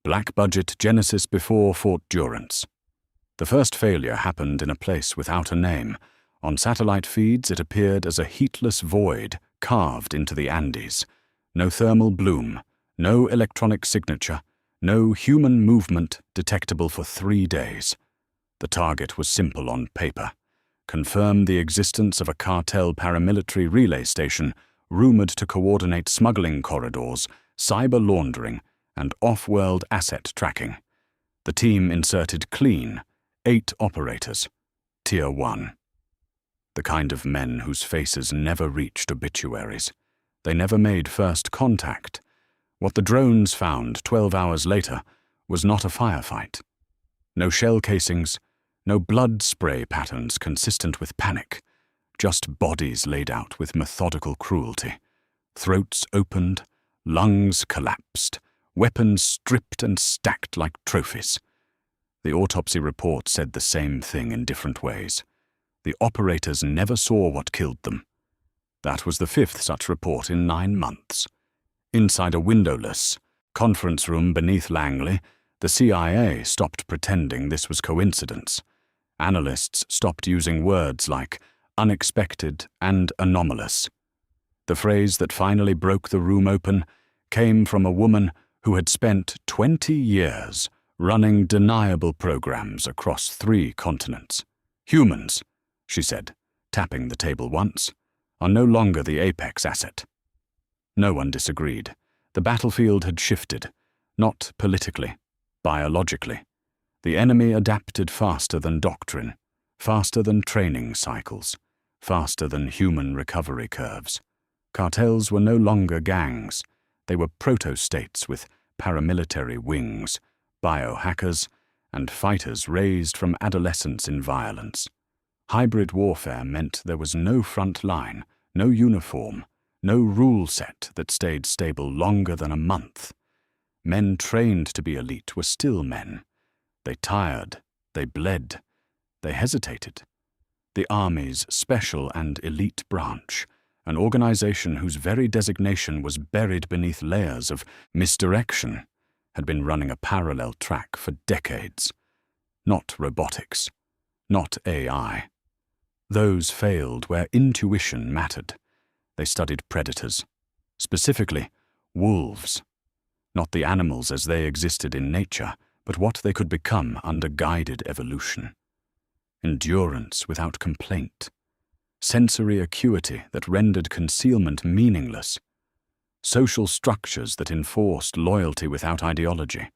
Black-budget Genesis before Fort Durance. The first failure happened in a place without a name. On satellite feeds it appeared as a heatless void carved into the Andes. No thermal bloom, no electronic signature, no human movement detectable for 3 days. The target was simple on paper. Confirm the existence of a cartel paramilitary relay station rumored to coordinate smuggling corridors, cyber laundering, and off-world asset tracking. The team inserted clean, 8 operators, Tier 1. The kind of men whose faces never reached obituaries. They never made first contact. What the drones found 12 hours later was not a firefight. No shell casings, no blood spray patterns consistent with panic, just bodies laid out with methodical cruelty. Throats opened, lungs collapsed, weapons stripped and stacked like trophies. The autopsy report said the same thing in different ways. The operators never saw what killed them. That was the 5th such report in 9 months. Inside a windowless conference room beneath Langley, the CIA stopped pretending this was coincidence. Analysts stopped using words like unexpected and anomalous. The phrase that finally broke the room open came from a woman who had spent 20 years running deniable programs across 3 continents. Humans, she said, tapping the table once, are no longer the apex asset. No one disagreed. The battlefield had shifted, not politically, biologically. The enemy adapted faster than doctrine, faster than training cycles, faster than human recovery curves. Cartels were no longer gangs. They were proto-states with paramilitary wings, biohackers, and fighters raised from adolescence in violence. Hybrid warfare meant there was no front line, no uniform, no rule set that stayed stable longer than a month. Men trained to be elite were still men. They tired, they bled, they hesitated. The Army's special and elite branch, an organization whose very designation was buried beneath layers of misdirection, had been running a parallel track for decades. Not robotics, not AI. Those failed where intuition mattered. They studied predators, specifically wolves. Not the animals as they existed in nature, but what they could become under guided evolution. Endurance without complaint. Sensory acuity that rendered concealment meaningless. Social structures that enforced loyalty without ideology.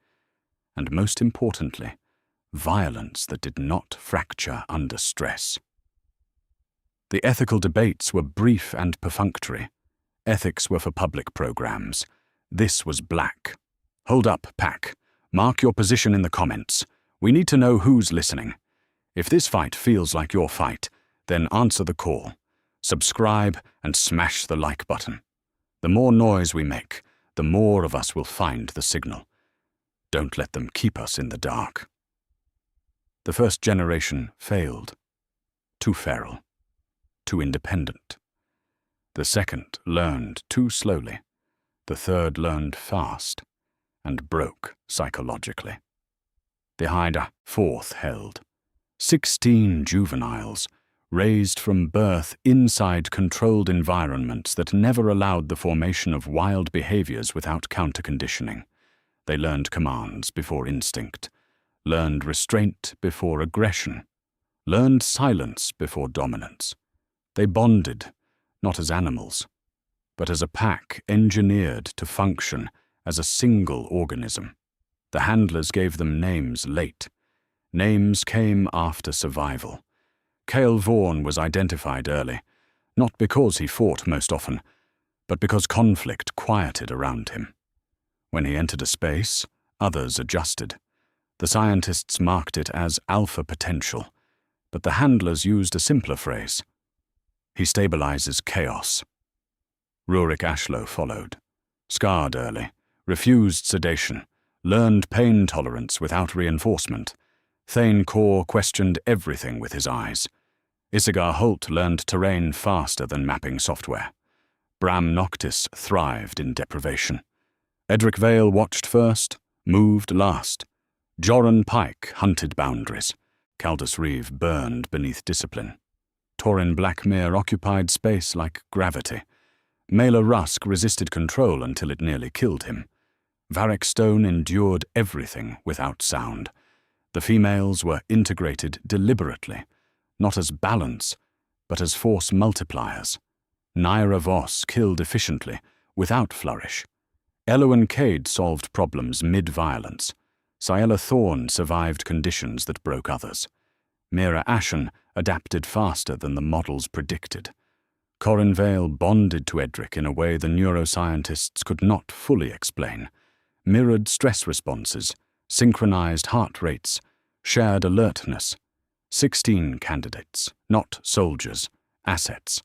And most importantly, violence that did not fracture under stress. The ethical debates were brief and perfunctory. Ethics were for public programs. This was black. Hold up, Pack. Mark your position in the comments. We need to know who's listening. If this fight feels like your fight, then answer the call. Subscribe and smash the like button. The more noise we make, the more of us will find the signal. Don't let them keep us in the dark. The first generation failed. Too feral. Too independent. The second learned too slowly. The third learned fast and broke psychologically. Behind a 4th held. 16 juveniles, raised from birth inside controlled environments that never allowed the formation of wild behaviors without counter-conditioning. They learned commands before instinct, learned restraint before aggression, learned silence before dominance. They bonded, not as animals, but as a pack engineered to function as a single organism. The handlers gave them names late. Names came after survival. Cale Vaughan was identified early, not because he fought most often, but because conflict quieted around him. When he entered a space, others adjusted. The scientists marked it as alpha potential, but the handlers used a simpler phrase. He stabilizes chaos. Rurik Ashlow followed. Scarred early, refused sedation, learned pain tolerance without reinforcement. Thane Core questioned everything with his eyes. Isagar Holt learned terrain faster than mapping software. Bram Noctis thrived in deprivation. Edric Vale watched first, moved last. Joran Pike hunted boundaries. Caldus Reeve burned beneath discipline. Torin Blackmere occupied space like gravity. Mela Rusk resisted control until it nearly killed him. Varric Stone endured everything without sound. The females were integrated deliberately, not as balance, but as force multipliers. Naira Voss killed efficiently, without flourish. Elowen Cade solved problems mid-violence. Ciela Thorne survived conditions that broke others. Mira Ashen adapted faster than the models predicted. Corin Vale bonded to Edric in a way the neuroscientists could not fully explain. Mirrored stress responses, synchronized heart rates, shared alertness. 16 candidates, not soldiers, assets.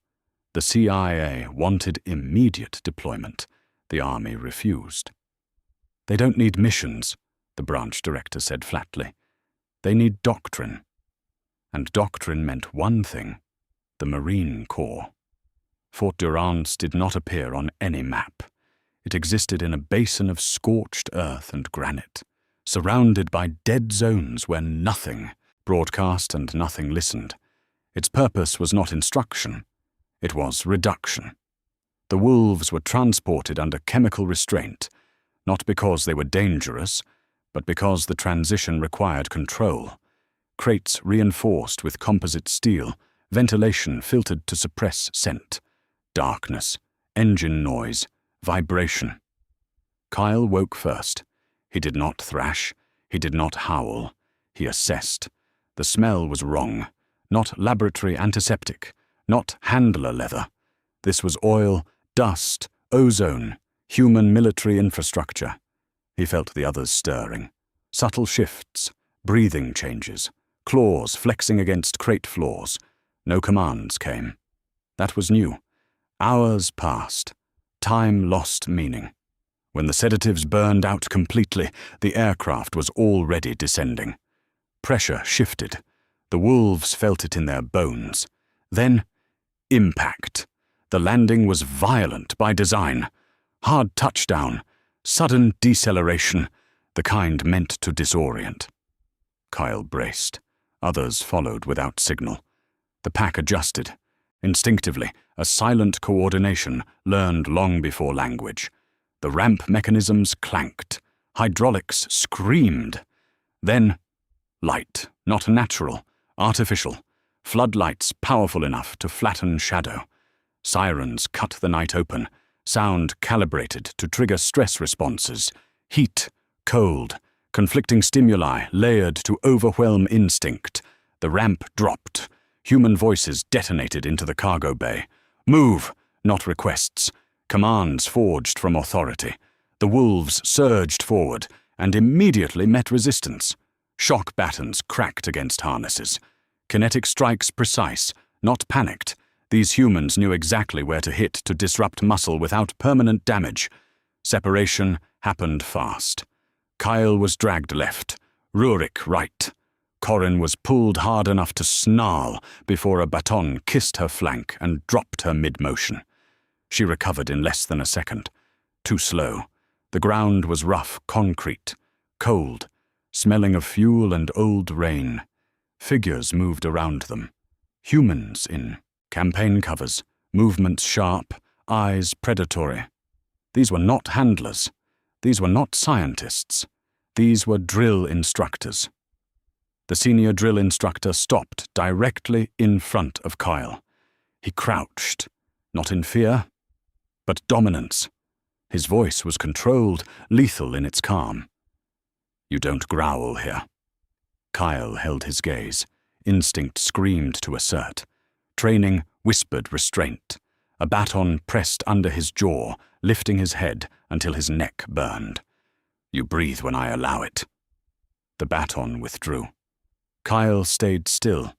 The CIA wanted immediate deployment. The army refused. "They don't need missions," the branch director said flatly. "They need doctrine." And doctrine meant one thing: the Marine Corps. Fort Durance did not appear on any map. It existed in a basin of scorched earth and granite, surrounded by dead zones where nothing broadcast and nothing listened. Its purpose was not instruction. It was reduction. The wolves were transported under chemical restraint, not because they were dangerous, but because the transition required control. Crates reinforced with composite steel, ventilation filtered to suppress scent. Darkness, engine noise, vibration. Kyle woke first. He did not thrash. He did not howl. He assessed. The smell was wrong. Not laboratory antiseptic. Not handler leather. This was oil, dust, ozone, human military infrastructure. He felt the others stirring. Subtle shifts, breathing changes, claws flexing against crate floors. No commands came. That was new. Hours passed. Time lost meaning. When the sedatives burned out completely, the aircraft was already descending. Pressure shifted. The wolves felt it in their bones. Then, impact. The landing was violent by design. Hard touchdown, sudden deceleration, the kind meant to disorient. Kyle braced. Others followed without signal. The pack adjusted. Instinctively, a silent coordination learned long before language. The ramp mechanisms clanked. Hydraulics screamed. Then, light, not natural, artificial. Floodlights powerful enough to flatten shadow. Sirens cut the night open. Sound calibrated to trigger stress responses. Heat, cold, conflicting stimuli layered to overwhelm instinct. The ramp dropped. Human voices detonated into the cargo bay. Move, not requests. Commands forged from authority. The wolves surged forward and immediately met resistance. Shock battens cracked against harnesses. Kinetic strikes precise, not panicked. These humans knew exactly where to hit to disrupt muscle without permanent damage. Separation happened fast. Kyle was dragged left, Rurik right. Corin was pulled hard enough to snarl before a baton kissed her flank and dropped her mid-motion. She recovered in less than a second. Too slow. The ground was rough concrete, cold, smelling of fuel and old rain. Figures moved around them. Humans in campaign covers, movements sharp, eyes predatory. These were not handlers. These were not scientists. These were drill instructors. The senior drill instructor stopped directly in front of Kyle. He crouched, not in fear, but dominance. His voice was controlled, lethal in its calm. "You don't growl here." Kyle held his gaze. Instinct screamed to assert. Training whispered restraint. A baton pressed under his jaw, lifting his head until his neck burned. "You breathe when I allow it." The baton withdrew. Kyle stayed still.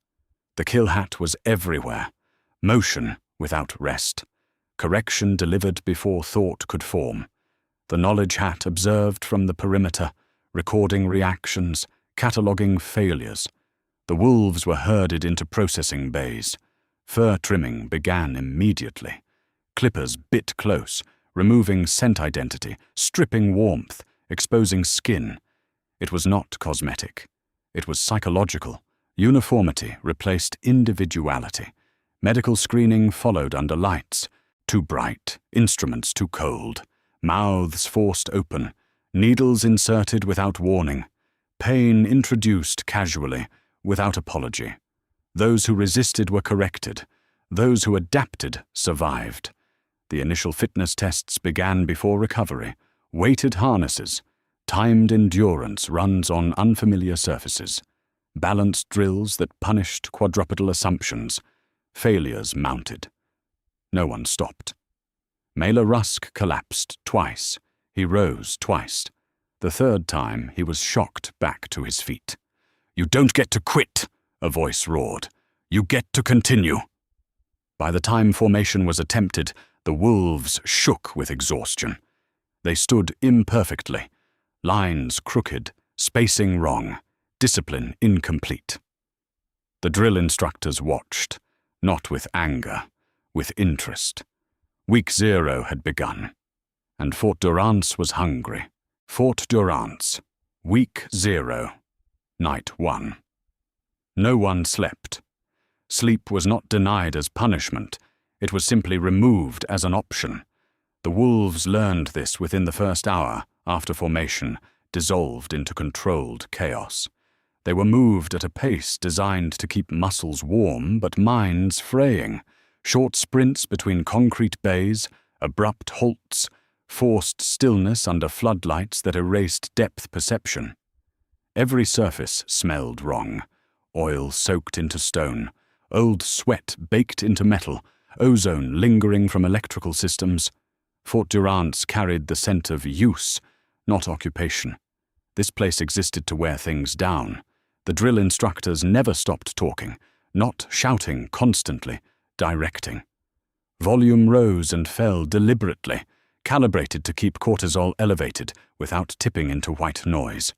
The kill hat was everywhere. Motion without rest. Correction delivered before thought could form. The knowledge hat observed from the perimeter, recording reactions, cataloguing failures. The wolves were herded into processing bays. Fur trimming began immediately. Clippers bit close, removing scent identity, stripping warmth, exposing skin. It was not cosmetic. It was psychological. Uniformity replaced individuality. Medical screening followed under lights. Too bright, instruments too cold, mouths forced open, needles inserted without warning, pain introduced casually, without apology. Those who resisted were corrected. Those who adapted survived. The initial fitness tests began before recovery. Weighted harnesses, timed endurance runs on unfamiliar surfaces, balanced drills that punished quadrupedal assumptions, failures mounted. No one stopped. Mailer Rusk collapsed twice. He rose twice. The third time, he was shocked back to his feet. "You don't get to quit," a voice roared. "You get to continue." By the time formation was attempted, the wolves shook with exhaustion. They stood imperfectly, lines crooked, spacing wrong, discipline incomplete. The drill instructors watched, not with anger, with interest. Week 0 had begun, and Fort Durance was hungry. Fort Durance, Week 0, Night 1. No one slept. Sleep was not denied as punishment. It was simply removed as an option. The wolves learned this within the first hour after formation dissolved into controlled chaos. They were moved at a pace designed to keep muscles warm but minds fraying. Short sprints between concrete bays, abrupt halts, forced stillness under floodlights that erased depth perception. Every surface smelled wrong. Oil soaked into stone, old sweat baked into metal, ozone lingering from electrical systems. Fort Durance carried the scent of use, not occupation. This place existed to wear things down. The drill instructors never stopped talking, not shouting constantly, directing. Volume rose and fell deliberately, calibrated to keep cortisol elevated without tipping into white noise.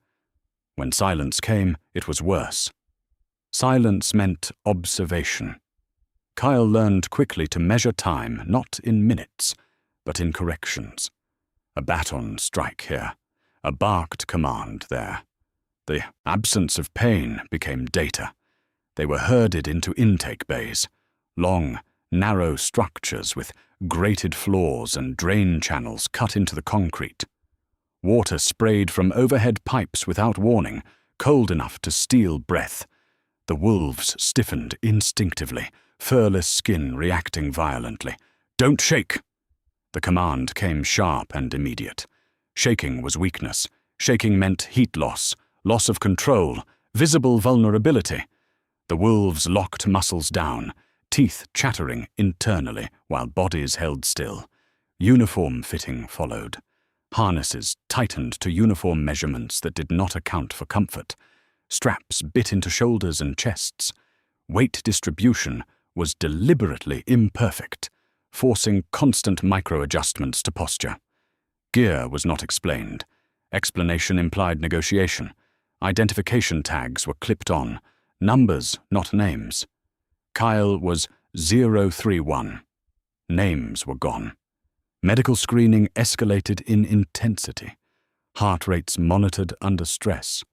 When silence came, it was worse. Silence meant observation. Kyle learned quickly to measure time not in minutes, but in corrections. A baton strike here, a barked command there. The absence of pain became data. They were herded into intake bays, long, narrow structures with grated floors and drain channels cut into the concrete. Water sprayed from overhead pipes without warning, cold enough to steal breath. The wolves stiffened instinctively, furless skin reacting violently. "Don't shake!" The command came sharp and immediate. Shaking was weakness. Shaking meant heat loss, loss of control, visible vulnerability. The wolves locked muscles down, teeth chattering internally while bodies held still. Uniform fitting followed. Harnesses tightened to uniform measurements that did not account for comfort. Straps bit into shoulders and chests. Weight distribution was deliberately imperfect, forcing constant micro-adjustments to posture. Gear was not explained. Explanation implied negotiation. Identification tags were clipped on, numbers, not names. Kyle was 031. Names were gone. Medical screening escalated in intensity. Heart rates monitored under stress.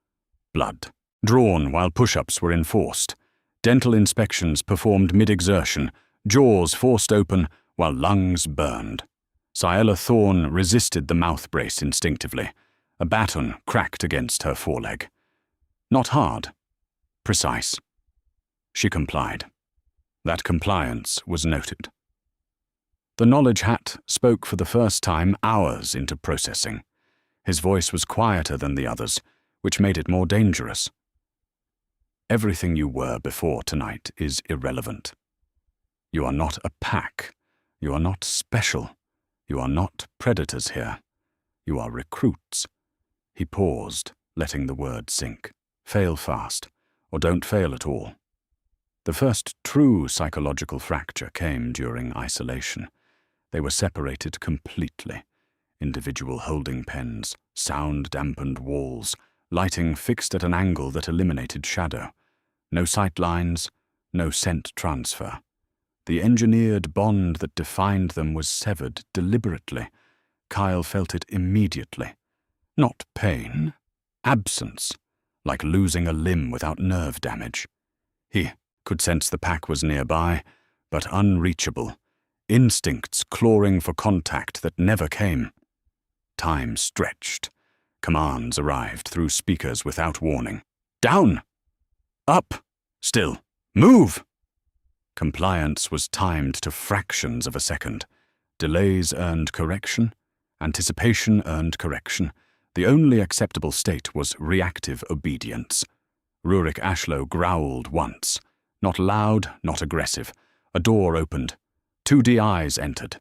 Blood drawn while push-ups were enforced. Dental inspections performed mid-exertion, jaws forced open while lungs burned. Ciela Thorne resisted the mouth brace instinctively. A baton cracked against her foreleg. Not hard. Precise. She complied. That compliance was noted. The knowledge hat spoke for the first time hours into processing. His voice was quieter than the others, which made it more dangerous. Everything you were before tonight is irrelevant. You are not a pack. You are not special. You are not predators here. You are recruits. He paused, letting the word sink. Fail fast, or don't fail at all. The first true psychological fracture came during isolation. They were separated completely. Individual holding pens, sound-dampened walls, lighting fixed at an angle that eliminated shadow. No sight lines, no scent transfer. The engineered bond that defined them was severed deliberately. Kyle felt it immediately. Not pain. Absence. Like losing a limb without nerve damage. He could sense the pack was nearby, but unreachable. Instincts clawing for contact that never came. Time stretched. Commands arrived through speakers without warning. Down! Up! Still! Move! Compliance was timed to fractions of a second. Delays earned correction. Anticipation earned correction. The only acceptable state was reactive obedience. Rurik Ashlow growled once. Not loud, not aggressive. A door opened. 2 DIs entered.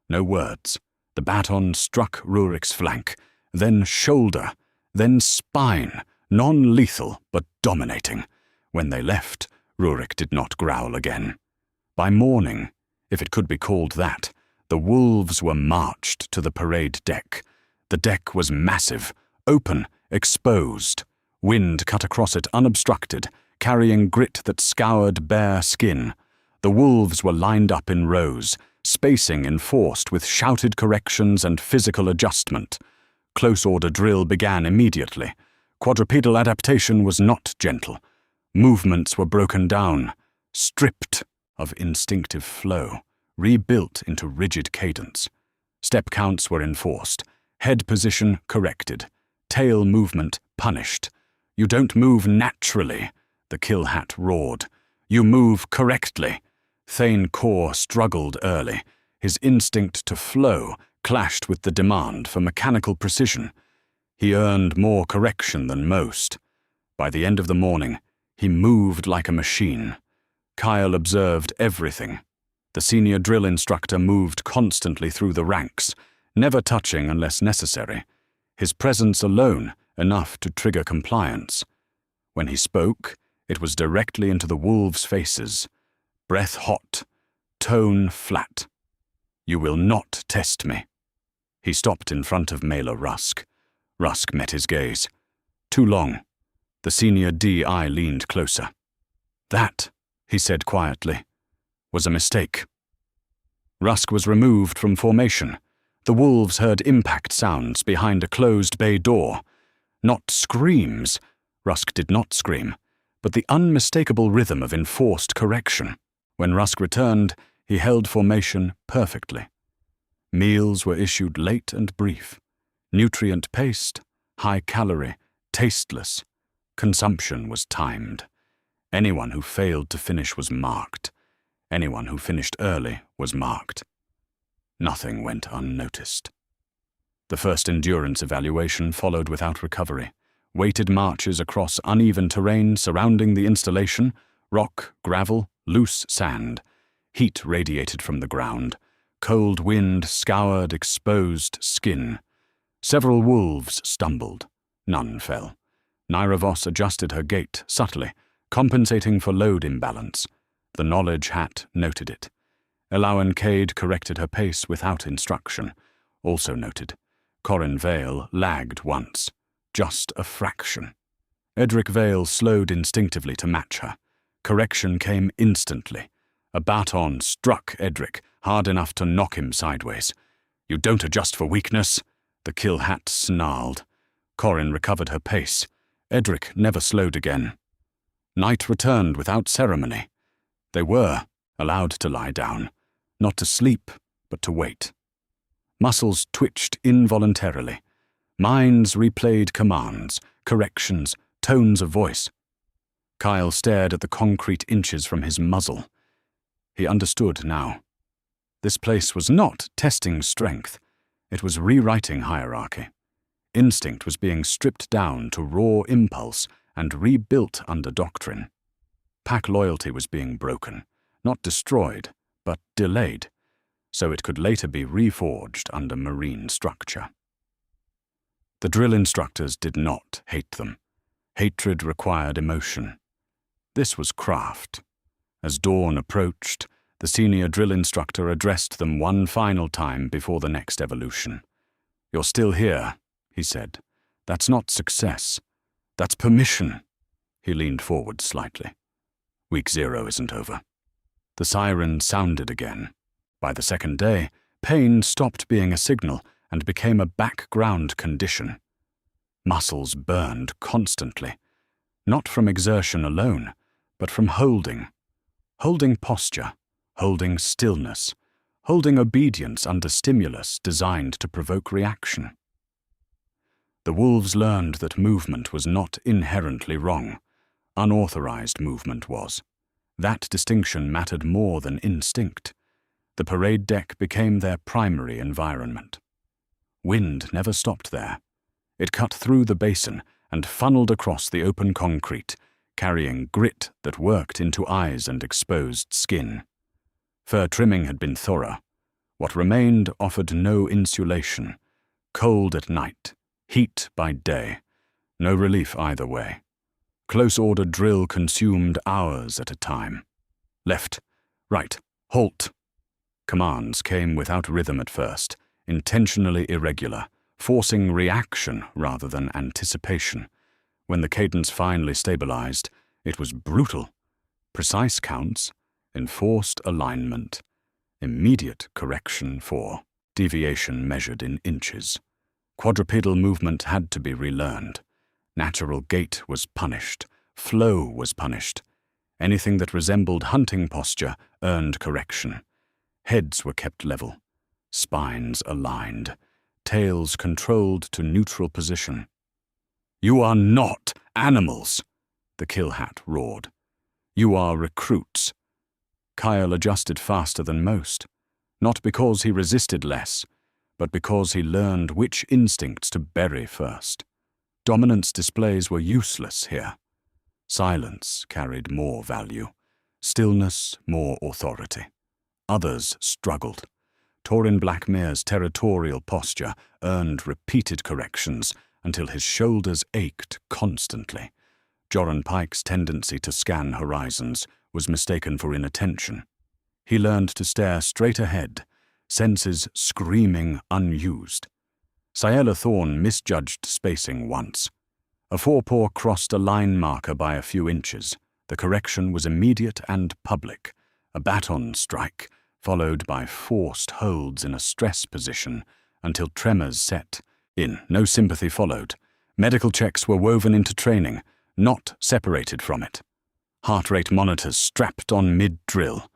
No words. The baton struck Rurik's flank, then shoulder, then spine, non-lethal but dominating. When they left, Rurik did not growl again. By morning, if it could be called that, the wolves were marched to the parade deck. The deck was massive, open, exposed. Wind cut across it unobstructed, carrying grit that scoured bare skin. The wolves were lined up in rows, spacing enforced with shouted corrections and physical adjustment. Close-order drill began immediately. Quadrupedal adaptation was not gentle. Movements were broken down, stripped of instinctive flow, rebuilt into rigid cadence. Step counts were enforced, head position corrected, tail movement punished. You don't move naturally, the kill hat roared. You move correctly. Thane Core struggled early. His instinct to flow clashed with the demand for mechanical precision. He earned more correction than most. By the end of the morning, he moved like a machine. Kyle observed everything. The senior drill instructor moved constantly through the ranks, never touching unless necessary. His presence alone enough to trigger compliance. When he spoke, it was directly into the wolves' faces. Breath hot, tone flat. You will not test me. He stopped in front of Mela Rusk. Rusk met his gaze. Too long. The senior DI leaned closer. That, he said quietly, was a mistake. Rusk was removed from formation. The wolves heard impact sounds behind a closed bay door. Not screams. Rusk did not scream, but the unmistakable rhythm of enforced correction. When Rusk returned, he held formation perfectly. Meals were issued late and brief. Nutrient-paced, high-calorie, tasteless. Consumption was timed. Anyone who failed to finish was marked. Anyone who finished early was marked. Nothing went unnoticed. The first endurance evaluation followed without recovery. Weighted marches across uneven terrain surrounding the installation, rock, gravel, loose sand. Heat radiated from the ground. Cold wind scoured exposed skin. Several wolves stumbled. None fell. Naira Voss adjusted her gait subtly, compensating for load imbalance. The knowledge hat noted it. Elowen Cade corrected her pace without instruction. Also noted. Corin Vale lagged once. Just a fraction. Edric Vale slowed instinctively to match her. Correction came instantly. A baton struck Edric, hard enough to knock him sideways. You don't adjust for weakness, the kill hat snarled. Corin recovered her pace. Edric never slowed again. Night returned without ceremony. They were allowed to lie down, not to sleep, but to wait. Muscles twitched involuntarily. Minds replayed commands, corrections, tones of voice. Kyle stared at the concrete inches from his muzzle. He understood now. This place was not testing strength. It was rewriting hierarchy. Instinct was being stripped down to raw impulse and rebuilt under doctrine. Pack loyalty was being broken, not destroyed, but delayed, so it could later be reforged under marine structure. The drill instructors did not hate them. Hatred required emotion. This was craft. As dawn approached, the senior drill instructor addressed them one final time before the next evolution. You're still here, he said. That's not success. That's permission. He leaned forward slightly. Week 0 isn't over. The siren sounded again. By the second day, pain stopped being a signal and became a background condition. Muscles burned constantly, not from exertion alone, but from holding posture, holding stillness, holding obedience under stimulus designed to provoke reaction. The wolves learned that movement was not inherently wrong. Unauthorized movement was. That distinction mattered more than instinct. The parade deck became their primary environment. Wind never stopped there. It cut through the basin and funneled across the open concrete, carrying grit that worked into eyes and exposed skin. Fur trimming had been thorough. What remained offered no insulation. Cold at night, heat by day. No relief either way. Close-order drill consumed hours at a time. Left, right, halt. Commands came without rhythm at first, intentionally irregular, forcing reaction rather than anticipation. When the cadence finally stabilized, it was brutal. Precise counts, enforced alignment, immediate correction for deviation measured in inches. Quadrupedal movement had to be relearned. Natural gait was punished. Flow was punished. Anything that resembled hunting posture earned correction. Heads were kept level, spines aligned, tails controlled to neutral position. "You are not animals," the kill hat roared. "You are recruits." Kyle adjusted faster than most, not because he resisted less, but because he learned which instincts to bury first. Dominance displays were useless here. Silence carried more value, stillness more authority. Others struggled. Torin Blackmere's territorial posture earned repeated corrections until his shoulders ached constantly. Joran Pike's tendency to scan horizons was mistaken for inattention. He learned to stare straight ahead, senses screaming unused. Ciela Thorne misjudged spacing once. A forepaw crossed a line marker by a few inches. The correction was immediate and public. A baton strike, followed by forced holds in a stress position until tremors set in. No sympathy followed. Medical checks were woven into training, not separated from it. Heart rate monitors strapped on mid-drill.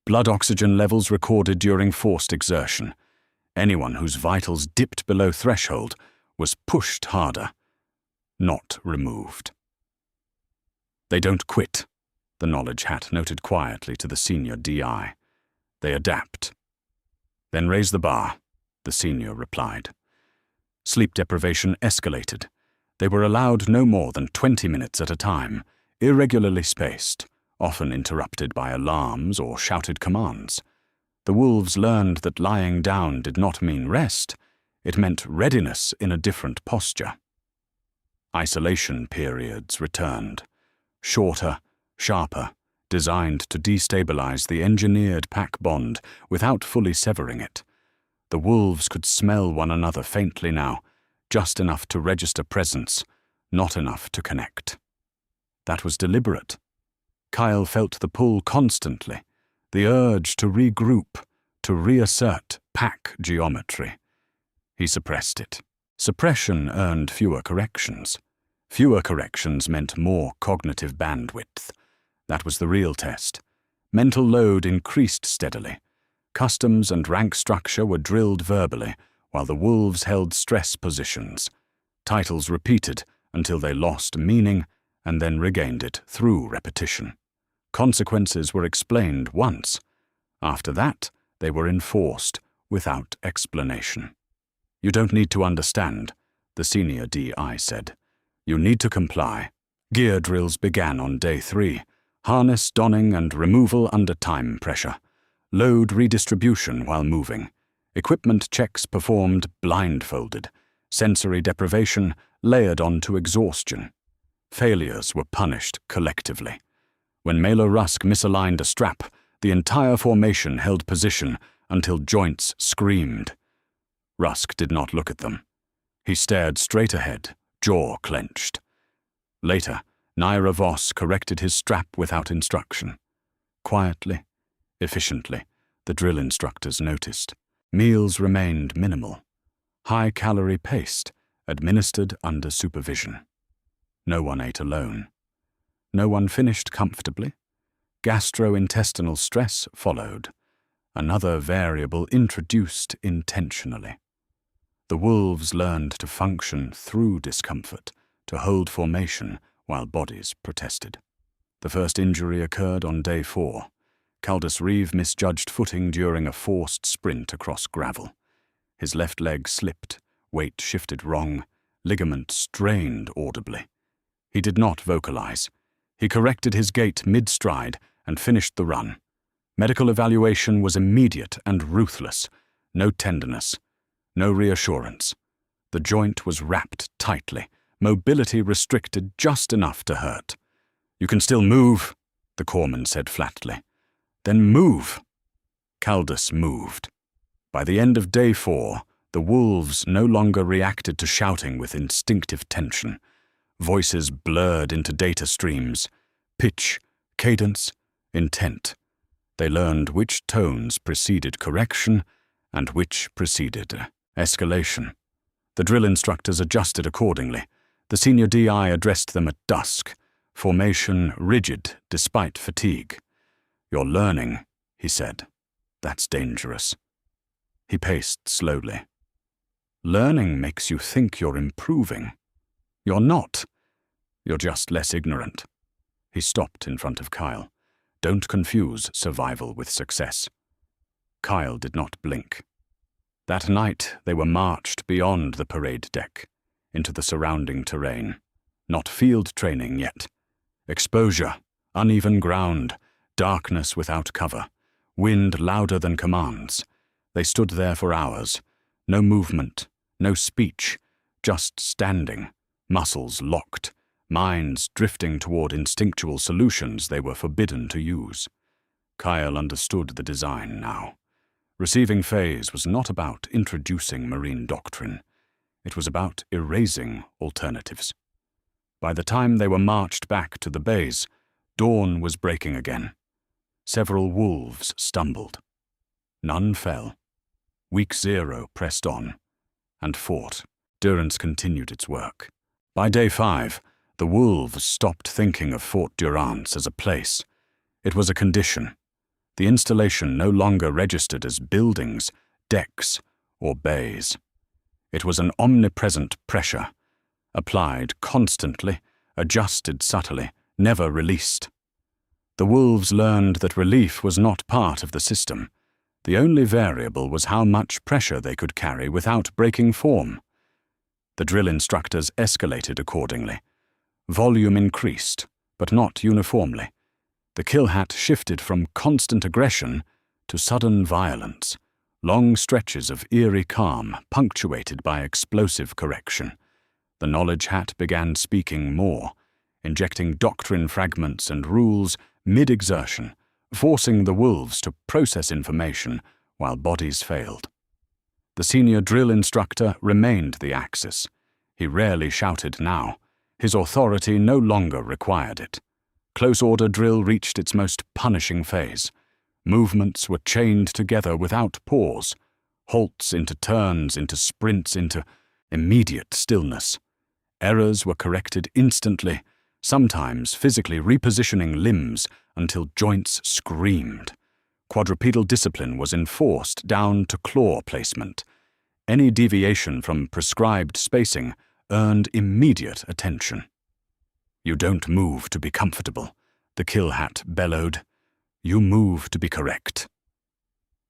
Blood oxygen levels recorded during forced exertion. Anyone whose vitals dipped below threshold was pushed harder, not removed. "They don't quit," the knowledge hat noted quietly to the senior DI. "They adapt." "Then raise the bar," the senior replied. Sleep deprivation escalated. They were allowed no more than 20 minutes at a time, irregularly spaced, often interrupted by alarms or shouted commands. The wolves learned that lying down did not mean rest. It meant readiness in a different posture. Isolation periods returned. Shorter, sharper, designed to destabilize the engineered pack bond without fully severing it. The wolves could smell one another faintly now, just enough to register presence, not enough to connect. That was deliberate. Kyle felt the pull constantly, the urge to regroup, to reassert pack geometry. He suppressed it. Suppression earned fewer corrections. Fewer corrections meant more cognitive bandwidth. That was the real test. Mental load increased steadily. Customs and rank structure were drilled verbally, while the wolves held stress positions. Titles repeated until they lost meaning and then regained it through repetition. Consequences were explained once. After that, they were enforced without explanation. "You don't need to understand," the senior DI said. "You need to comply." Gear drills began on day 3, harness donning and removal under time pressure, load redistribution while moving, equipment checks performed blindfolded, sensory deprivation layered onto exhaustion. Failures were punished collectively. When Melo Rusk misaligned a strap, the entire formation held position until joints screamed. Rusk did not look at them. He stared straight ahead, jaw clenched. Later, Naira Voss corrected his strap without instruction. Quietly, efficiently, the drill instructors noticed. Meals remained minimal. High-calorie paced, administered under supervision. No one ate alone. No one finished comfortably. Gastrointestinal stress followed, another variable introduced intentionally. The wolves learned to function through discomfort, to hold formation while bodies protested. The first injury occurred on day 4. Caldus Reeve misjudged footing during a forced sprint across gravel. His left leg slipped, weight shifted wrong, ligament strained audibly. He did not vocalize. He corrected his gait mid-stride and finished the run. Medical evaluation was immediate and ruthless. No tenderness, no reassurance. The joint was wrapped tightly, mobility restricted just enough to hurt. "You can still move," the corpsman said flatly. "Then move." Caldus moved. By the end of day 4, the wolves no longer reacted to shouting with instinctive tension. Voices blurred into data streams, pitch, cadence, intent. They learned which tones preceded correction and which preceded escalation. The drill instructors adjusted accordingly. The senior DI addressed them at dusk, formation rigid despite fatigue. "You're learning," he said. "That's dangerous." He paced slowly. "Learning makes you think you're improving. You're not. You're just less ignorant." He stopped in front of Kyle. "Don't confuse survival with success." Kyle did not blink. That night they were marched beyond the parade deck, into the surrounding terrain. Not field training yet. Exposure, uneven ground, darkness without cover, wind louder than commands. They stood there for hours. No movement, no speech, just standing, muscles locked, minds drifting toward instinctual solutions they were forbidden to use. Kyle understood the design now. Receiving phase was not about introducing marine doctrine. It was about erasing alternatives. By the time they were marched back to the bays, dawn was breaking again. Several wolves stumbled. None fell. Week 0 pressed on, and Fort Durance continued its work. By day 5, the wolves stopped thinking of Fort Durance as a place. It was a condition. The installation no longer registered as buildings, decks, or bays. It was an omnipresent pressure, applied constantly, adjusted subtly, never released. The wolves learned that relief was not part of the system. The only variable was how much pressure they could carry without breaking form. The drill instructors escalated accordingly. Volume increased, but not uniformly. The kill hat shifted from constant aggression to sudden violence, long stretches of eerie calm punctuated by explosive correction. The knowledge hat began speaking more, injecting doctrine fragments and rules mid-exertion, forcing the wolves to process information while bodies failed. The senior drill instructor remained the axis. He rarely shouted now. His authority no longer required it. Close-order drill reached its most punishing phase. Movements were chained together without pause. Halts into turns, into sprints, into immediate stillness. Errors were corrected instantly, sometimes physically repositioning limbs until joints screamed. Quadrupedal discipline was enforced down to claw placement. Any deviation from prescribed spacing earned immediate attention. "You don't move to be comfortable," the kill hat bellowed. "You move to be correct."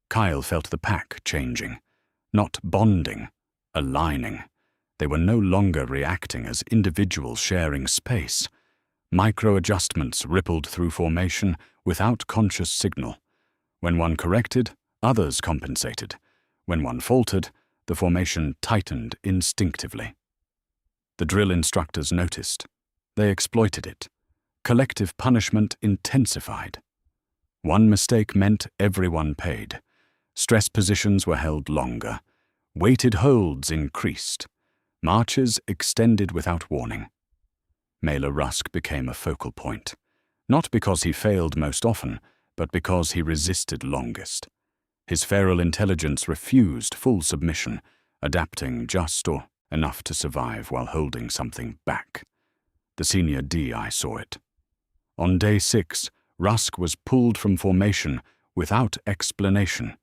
Kyle felt the pack changing, not bonding, aligning. They were no longer reacting as individuals sharing space. Micro-adjustments rippled through formation without conscious signal. When one corrected, others compensated. When one faltered, the formation tightened instinctively. The drill instructors noticed. They exploited it. Collective punishment intensified. One mistake meant everyone paid. Stress positions were held longer. Weighted holds increased. Marches extended without warning. Mailer Rusk became a focal point, not because he failed most often, but because he resisted longest. His feral intelligence refused full submission, adapting just or enough to survive while holding something back. The senior DI saw it. On day 6, Rusk was pulled from formation without explanation.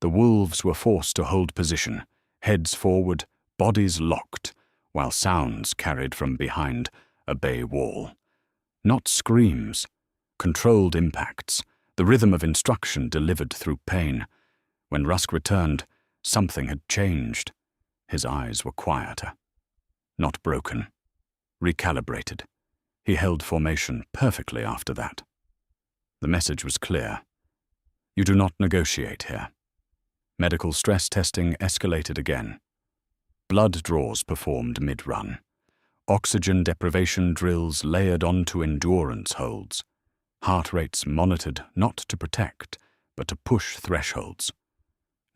The wolves were forced to hold position, heads forward, bodies locked, while sounds carried from behind a bay wall. Not screams, controlled impacts, the rhythm of instruction delivered through pain. When Rusk returned, something had changed. His eyes were quieter. Not broken. Recalibrated. He held formation perfectly after that. The message was clear. You do not negotiate here. Medical stress testing escalated again. Blood draws performed mid-run. Oxygen deprivation drills layered onto endurance holds. Heart rates monitored not to protect, but to push thresholds.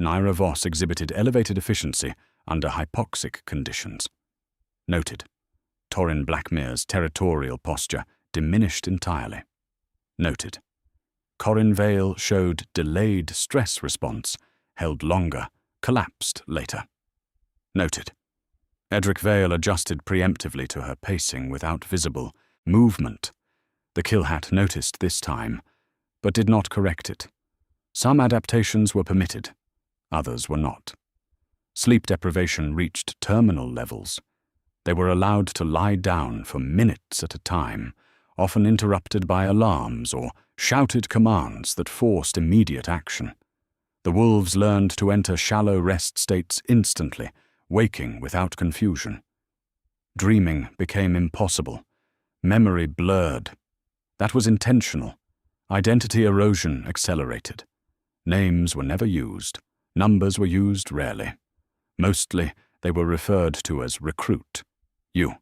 Naira Voss exhibited elevated efficiency under hypoxic conditions. Noted. Torin Blackmere's territorial posture diminished entirely. Noted. Corin Vale showed delayed stress response, held longer, collapsed later. Noted. Edric Vale adjusted preemptively to her pacing without visible movement. The Killhat noticed this time, but did not correct it. Some adaptations were permitted, others were not. Sleep deprivation reached terminal levels. They were allowed to lie down for minutes at a time, often interrupted by alarms or shouted commands that forced immediate action. The wolves learned to enter shallow rest states instantly, waking without confusion. Dreaming became impossible. Memory blurred. That was intentional. Identity erosion accelerated. Names were never used. Numbers were used rarely. Mostly, they were referred to as recruit. You,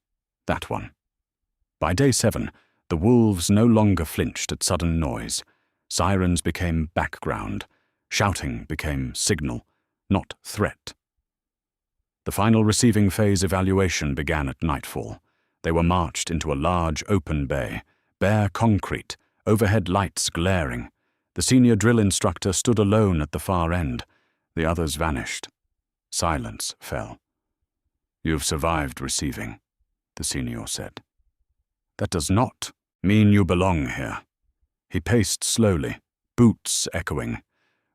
that one. By day 7, the wolves no longer flinched at sudden noise. Sirens became background. Shouting became signal, not threat. The final receiving phase evaluation began at nightfall. They were marched into a large open bay, bare concrete, overhead lights glaring. The senior drill instructor stood alone at the far end. The others vanished. Silence fell. You've survived receiving, the senior said. That does not mean you belong here. He paced slowly, boots echoing.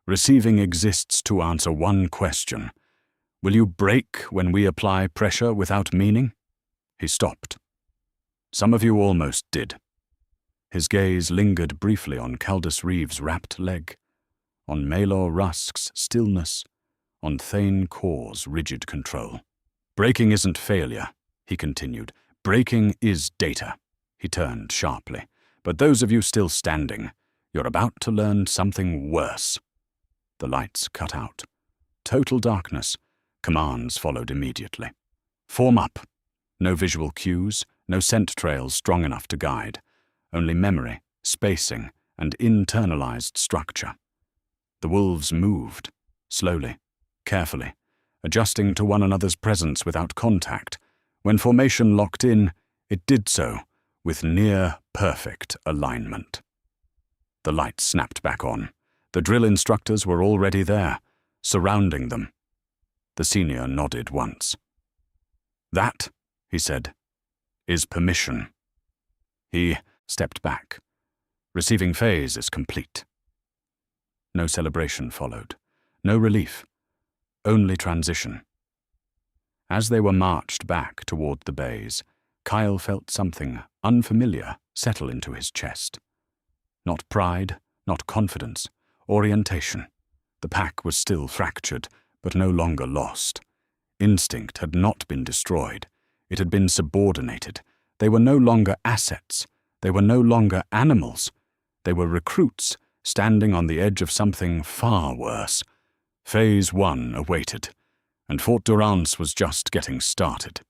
Receiving exists to answer one question. Will you break when we apply pressure without meaning? He stopped. Some of you almost did. His gaze lingered briefly on Caldus Reeve's wrapped leg, on Maelor Rusk's stillness, on Thane Kor's rigid control. Breaking isn't failure, he continued. Breaking is data. He turned sharply. But those of you still standing, you're about to learn something worse. The lights cut out. Total darkness. Commands followed immediately. Form up. No visual cues, no scent trails strong enough to guide. Only memory, spacing, and internalized structure. The wolves moved, slowly, carefully, adjusting to one another's presence without contact. When formation locked in, it did so with near-perfect alignment. The lights snapped back on. The drill instructors were already there, surrounding them. The senior nodded once. That, he said, is permission. He stepped back. Receiving phase is complete. No celebration followed. No relief. Only transition. As they were marched back toward the bays, Kyle felt something unfamiliar settle into his chest. Not pride, not confidence, orientation. The pack was still fractured, but no longer lost. Instinct had not been destroyed. It had been subordinated. They were no longer assets. They were no longer animals. They were recruits, standing on the edge of something far worse. Phase 1 awaited, and Fort Durance was just getting started.